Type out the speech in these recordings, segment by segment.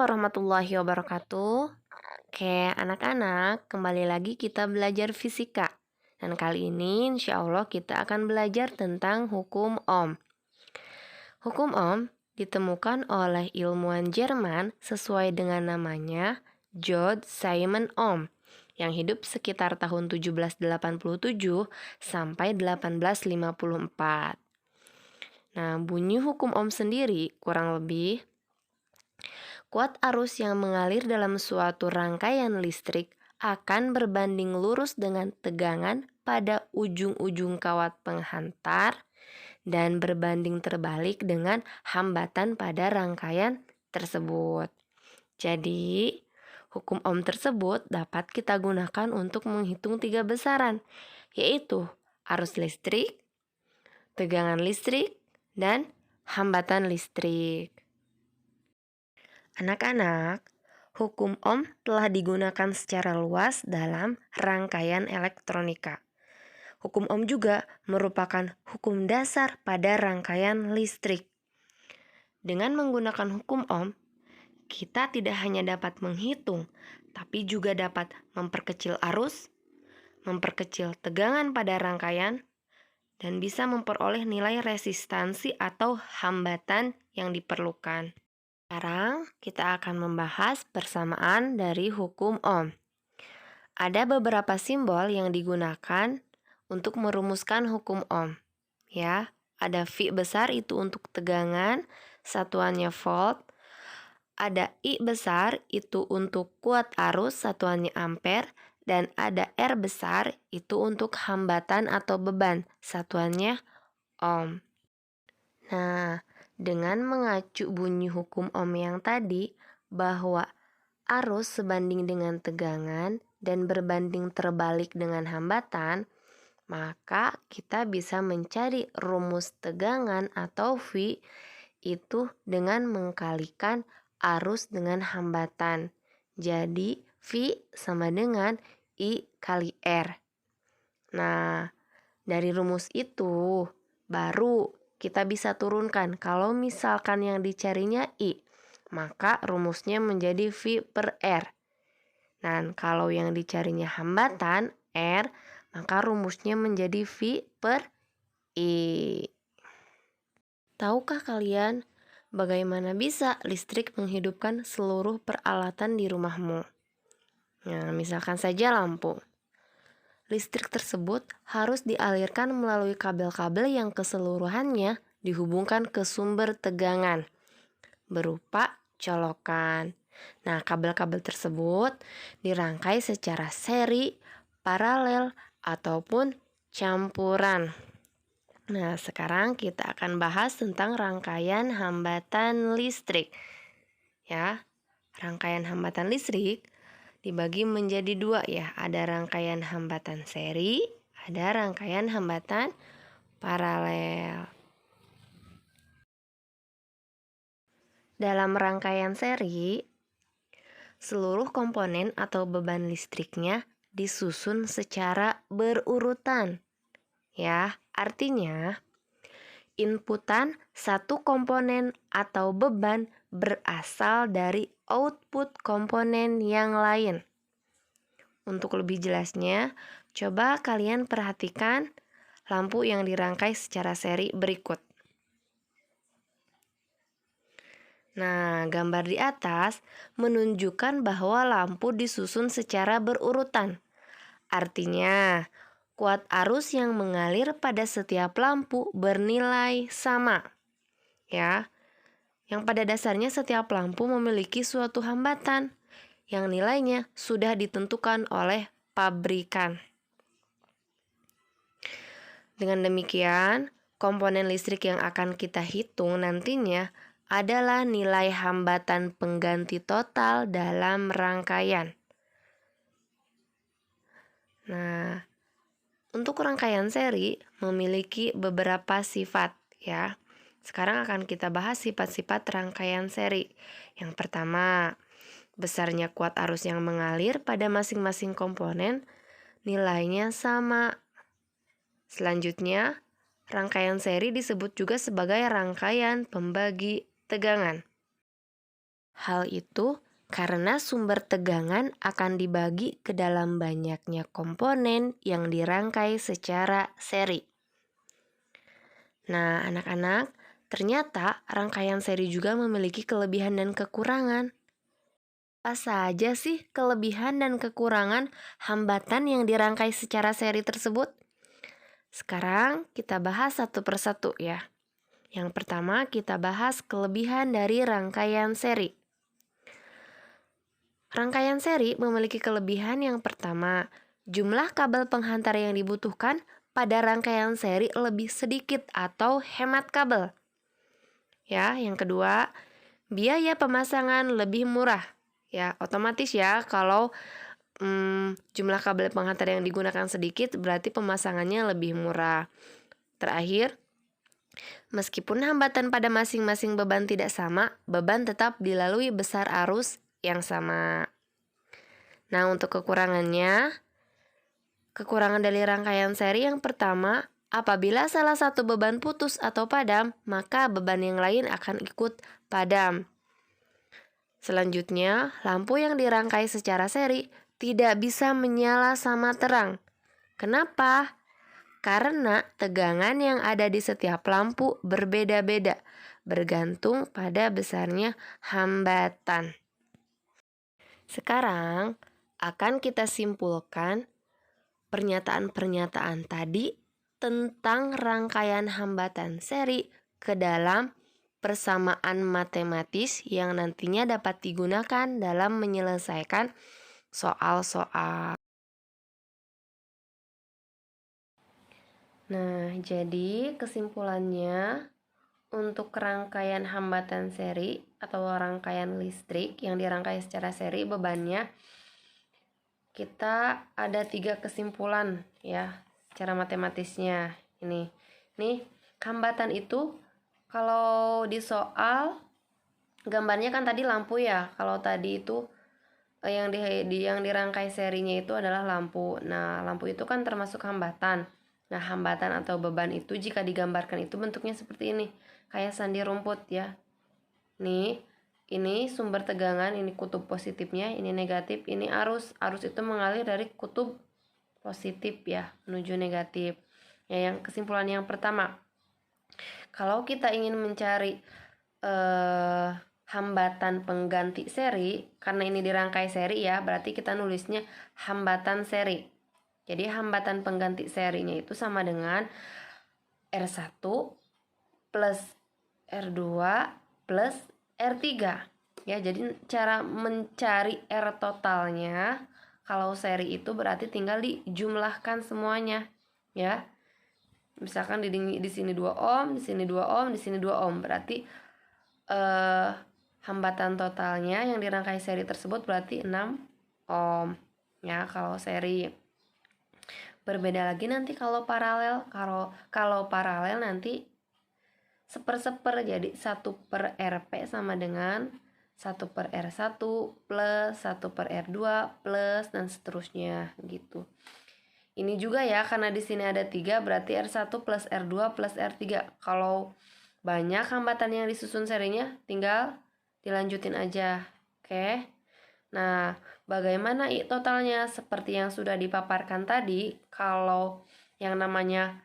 warahmatullahi wabarakatuh. Oke, anak-anak, kembali lagi kita belajar fisika. Dan kali ini insya Allah kita akan belajar tentang hukum Ohm. Hukum Ohm ditemukan oleh ilmuwan Jerman sesuai dengan namanya Georg Simon Ohm yang hidup sekitar tahun 1787 sampai 1854. Nah, bunyi hukum Ohm sendiri kurang lebih kuat arus yang mengalir dalam suatu rangkaian listrik akan berbanding lurus dengan tegangan pada ujung-ujung kawat penghantar dan berbanding terbalik dengan hambatan pada rangkaian tersebut. Jadi, hukum Ohm tersebut dapat kita gunakan untuk menghitung 3 besaran, yaitu arus listrik, tegangan listrik, dan hambatan listrik. Anak-anak, hukum Ohm telah digunakan secara luas dalam rangkaian elektronika. Hukum Ohm juga merupakan hukum dasar pada rangkaian listrik. Dengan menggunakan hukum Ohm, kita tidak hanya dapat menghitung, tapi juga dapat memperkecil arus, memperkecil tegangan pada rangkaian, dan bisa memperoleh nilai resistansi atau hambatan yang diperlukan. Sekarang kita akan membahas persamaan dari hukum Ohm. Ada beberapa simbol yang digunakan untuk merumuskan hukum Ohm. Ya, ada V besar itu untuk tegangan, satuannya volt. Ada I besar itu untuk kuat arus, satuannya ampere. Dan ada R besar itu untuk hambatan atau beban, satuannya ohm. Nah, dengan mengacu bunyi hukum Ohm yang tadi, bahwa arus sebanding dengan tegangan dan berbanding terbalik dengan hambatan, maka kita bisa mencari rumus tegangan atau V itu dengan mengkalikan arus dengan hambatan. Jadi, V sama dengan I kali R. Nah, dari rumus itu baru kita bisa turunkan. Kalau misalkan yang dicarinya I, maka rumusnya menjadi V per R. Dan kalau yang dicarinya hambatan R, maka rumusnya menjadi V per I. Tahukah kalian bagaimana bisa listrik menghidupkan seluruh peralatan di rumahmu? Nah, misalkan saja lampu. Listrik tersebut harus dialirkan melalui kabel-kabel yang keseluruhannya dihubungkan ke sumber tegangan berupa colokan. Nah, kabel-kabel tersebut dirangkai secara seri, paralel, ataupun campuran. Nah, sekarang kita akan bahas tentang rangkaian hambatan listrik. Ya, rangkaian hambatan listrik dibagi menjadi dua ya. Ada rangkaian hambatan seri, ada rangkaian hambatan paralel. Dalam rangkaian seri, seluruh komponen atau beban listriknya disusun secara berurutan. Ya, artinya inputan satu komponen atau beban berasal dari output komponen yang lain. Untuk lebih jelasnya, coba kalian perhatikan lampu yang dirangkai secara seri berikut. Nah, gambar di atas menunjukkan bahwa lampu disusun secara berurutan. Artinya, kuat arus yang mengalir pada setiap lampu bernilai sama. Ya, yang pada dasarnya setiap lampu memiliki suatu hambatan yang nilainya sudah ditentukan oleh pabrikan. Dengan demikian, komponen listrik yang akan kita hitung nantinya adalah nilai hambatan pengganti total dalam rangkaian. Nah, untuk rangkaian seri memiliki beberapa sifat ya. Sekarang akan kita bahas sifat-sifat rangkaian seri. Yang pertama, besarnya kuat arus yang mengalir pada masing-masing komponen nilainya sama. Selanjutnya, rangkaian seri disebut juga sebagai rangkaian pembagi tegangan. Hal itu karena sumber tegangan akan dibagi ke dalam banyaknya komponen yang dirangkai secara seri. Nah, anak-anak, ternyata rangkaian seri juga memiliki kelebihan dan kekurangan. Apa saja sih kelebihan dan kekurangan hambatan yang dirangkai secara seri tersebut? Sekarang kita bahas satu persatu ya. Yang pertama kita bahas kelebihan dari rangkaian seri. Rangkaian seri memiliki kelebihan yang pertama, jumlah kabel penghantar yang dibutuhkan pada rangkaian seri lebih sedikit atau hemat kabel. Ya, yang kedua, biaya pemasangan lebih murah. Ya, otomatis ya kalau jumlah kabel penghantar yang digunakan sedikit berarti pemasangannya lebih murah. Terakhir, meskipun hambatan pada masing-masing beban tidak sama, beban tetap dilalui besar arus yang sama. Nah, untuk kekurangan dari rangkaian seri yang pertama, apabila salah satu beban putus atau padam, maka beban yang lain akan ikut padam. Selanjutnya, lampu yang dirangkai secara seri tidak bisa menyala sama terang. Kenapa? Karena tegangan yang ada di setiap lampu berbeda-beda, bergantung pada besarnya hambatan. Sekarang akan kita simpulkan pernyataan-pernyataan tadi tentang rangkaian hambatan seri ke dalam persamaan matematis yang nantinya dapat digunakan dalam menyelesaikan soal-soal. Nah, jadi kesimpulannya untuk rangkaian hambatan seri atau rangkaian listrik yang dirangkai secara seri bebannya, kita ada 3 kesimpulan ya secara matematisnya. Ini hambatan itu kalau di soal gambarnya kan tadi lampu ya. Kalau tadi itu yang dirangkai serinya itu adalah lampu. Nah, lampu itu kan termasuk hambatan. Nah, hambatan atau beban itu jika digambarkan itu bentuknya seperti ini. Kayak sandi rumput ya. Nih, ini sumber tegangan, ini kutub positifnya, ini negatif, ini arus. Arus itu mengalir dari kutub positif ya menuju negatif. Ya, yang kesimpulan yang pertama, kalau kita ingin mencari hambatan pengganti seri, karena ini dirangkai seri ya, berarti kita nulisnya hambatan seri. Jadi hambatan pengganti serinya itu sama dengan R1 plus R2 plus R3. Ya, jadi cara mencari R totalnya kalau seri itu berarti tinggal dijumlahkan semuanya ya. Misalkan di sini 2 ohm, di sini 2 ohm, di sini 2 ohm. Berarti hambatan totalnya yang dirangkai seri tersebut berarti 6 ohm. Ya, kalau seri. Berbeda lagi nanti kalau paralel. Kalau paralel nanti seper jadi 1/Rp sama dengan 1/R1 plus 1/R2 plus dan seterusnya gitu. Ini juga ya, karena di sini ada 3 berarti R1 plus R2 plus R3. Kalau banyak hambatan yang disusun serinya tinggal dilanjutin aja. Oke. Nah, bagaimana totalnya? Seperti yang sudah dipaparkan tadi, kalau yang namanya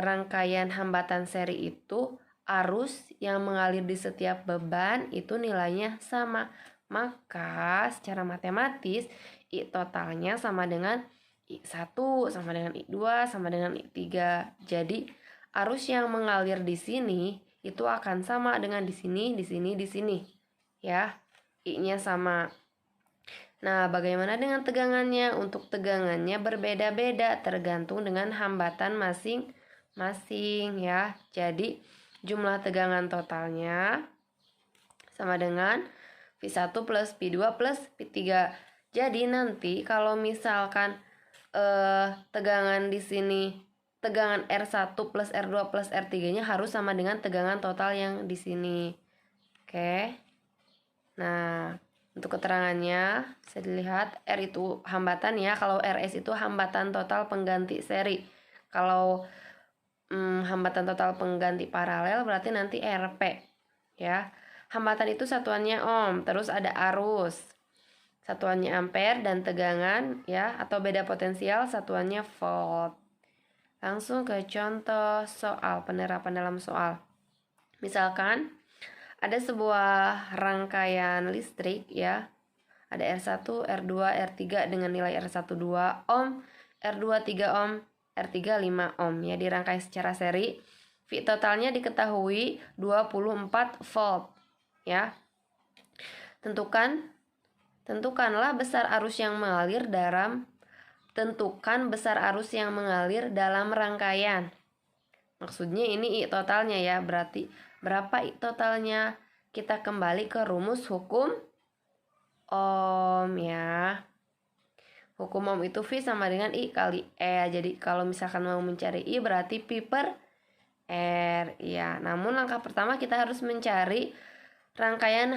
rangkaian hambatan seri itu arus yang mengalir di setiap beban itu nilainya sama. Maka secara matematis I totalnya sama dengan I1 sama dengan I2 sama dengan I3. Jadi arus yang mengalir di sini itu akan sama dengan di sini, di sini, di sini. Ya, I-nya sama. Nah, bagaimana dengan tegangannya? Untuk tegangannya berbeda-beda tergantung dengan hambatan masing-masing ya. Jadi jumlah tegangan totalnya sama dengan V1 plus V2 plus V3. Jadi nanti kalau misalkan tegangan di sini, tegangan R1 plus R2 plus R3-nya harus sama dengan tegangan total yang di sini. Oke. Nah, untuk keterangannya bisa dilihat R itu hambatan ya. Kalau RS itu hambatan total pengganti seri. Kalau hambatan total pengganti paralel berarti nanti RP ya. Hambatan itu satuannya ohm, terus ada arus. Satuannya ampere dan tegangan ya, atau beda potensial satuannya volt. Langsung ke contoh soal, penerapan dalam soal. Misalkan ada sebuah rangkaian listrik ya. Ada R1, R2, R3 dengan nilai R1 2 ohm, R2 3 ohm, R3 5 ohm ya, dirangkai secara seri. V totalnya diketahui 24 volt ya. Tentukanlah besar arus yang mengalir dalam rangkaian. Maksudnya ini I totalnya ya, berarti berapa I totalnya? Kita kembali ke rumus hukum ohm ya. Hukum ohm itu V sama dengan I kali E. Jadi kalau misalkan mau mencari I berarti P per R ya. Namun langkah pertama kita harus mencari rangkaian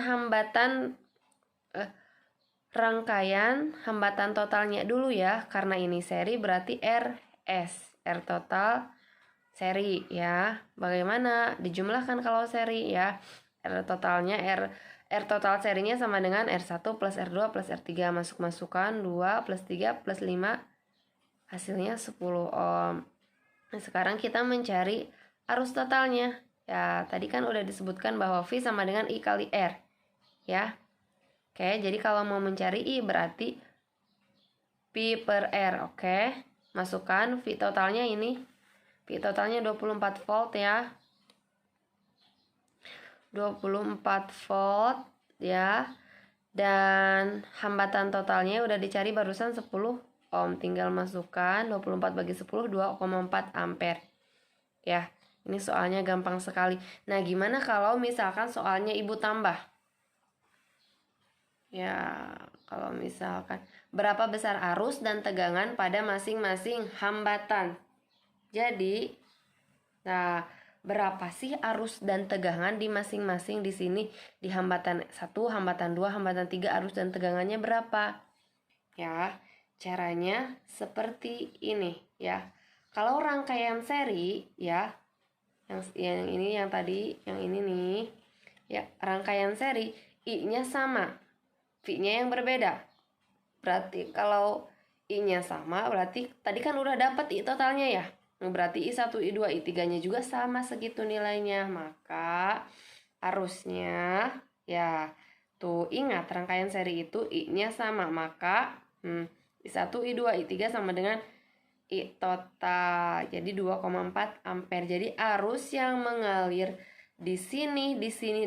hambatan totalnya dulu ya. Karena ini seri berarti RS, R total seri ya. Bagaimana dijumlahkan kalau seri ya? R total serinya sama dengan R1 plus R2 plus R3. Masukkan 2 plus 3 plus 5, hasilnya 10 ohm. Nah, sekarang kita mencari arus totalnya. Ya, tadi kan udah disebutkan bahwa V sama dengan I kali R. Ya. Oke, jadi kalau mau mencari I berarti P per R. Oke. Masukkan V totalnya ini. V totalnya 24 volt ya. 24 volt ya. Dan hambatan totalnya udah dicari barusan 10 ohm. Tinggal masukkan 24 bagi 10, 2,4 ampere. Ya, ini soalnya gampang sekali. Nah, gimana kalau misalkan soalnya Ibu tambah? Ya, kalau misalkan berapa besar arus dan tegangan pada masing-masing hambatan. Jadi, nah, berapa sih arus dan tegangan di masing-masing di sini? Di hambatan 1, hambatan 2, hambatan 3 arus dan tegangannya berapa? Ya, caranya seperti ini ya. Kalau rangkaian seri ya, yang ini nih. Ya, rangkaian seri I-nya sama, V-nya yang berbeda. Berarti kalau I-nya sama, berarti tadi kan udah dapat I totalnya ya. Berarti I1, I2, I3-nya juga sama segitu nilainya. Maka arusnya ya, tuh ingat rangkaian seri itu I-nya sama. Maka I1, I2, I3 sama dengan I total. Jadi 2,4 ampere. Jadi arus yang mengalir di sini,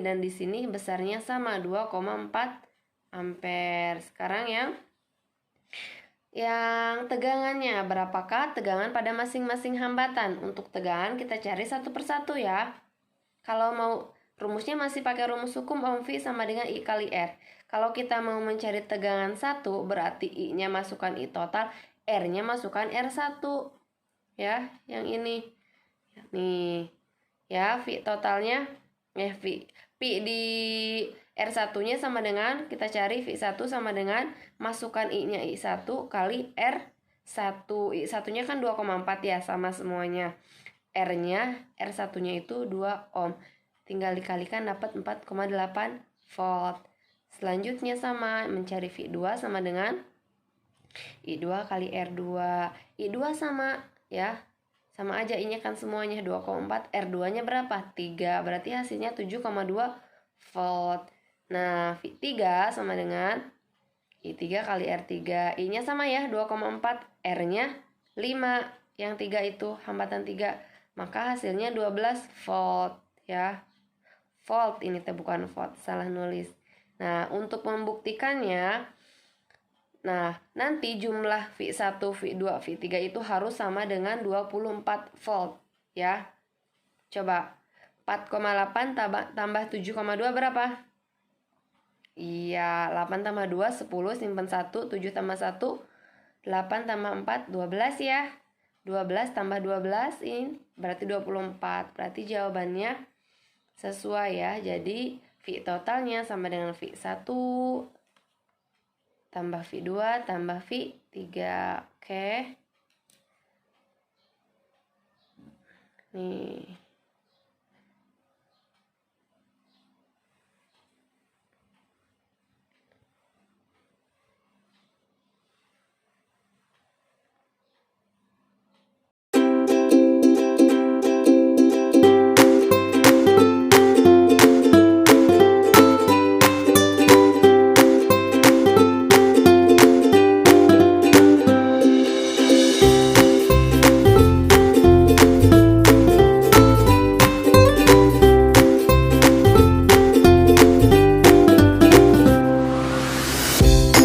dan di sini besarnya sama, 2,4 ampere. Sekarang yang tegangannya, berapakah tegangan pada masing-masing hambatan? Untuk tegangan kita cari satu persatu ya. Kalau mau rumusnya masih pakai rumus hukum ohm, V sama dengan I kali R. Kalau kita mau mencari tegangan 1, berarti I-nya masukkan I total, R-nya masukkan R1. Ya, yang ini. Nih. Ya, V totalnya P di R1-nya sama dengan, kita cari V1 sama dengan masukkan I-nya I1 kali R1. I1-nya kan 2,4 ya, sama semuanya. R1-nya itu 2 ohm. Tinggal dikalikan dapat 4,8 volt. Selanjutnya sama, mencari V2 sama dengan I2 kali R2. I2 sama ya. Sama aja, I-nya kan semuanya 2,4, R2-nya berapa? 3. Berarti hasilnya 7,2 volt. Nah, V3 sama dengan I3 kali R3. I-nya sama ya, 2,4, R-nya 5. Yang 3 itu hambatan 3. Maka hasilnya 12 volt ya. Volt ini bukan volt, salah nulis. Nah, untuk membuktikannya, nanti jumlah V1, V2, V3 itu harus sama dengan 24 volt ya. Coba 4,8 tambah 7,2 berapa? Iya, 8 tambah 2 10, simpan 1, 7 tambah 1 8 tambah 4 12 ya. 12 tambah 12 ini berarti 24. Berarti jawabannya sesuai ya. Jadi V totalnya sama dengan V1 tambah V2 tambah V3. Oke. Nih.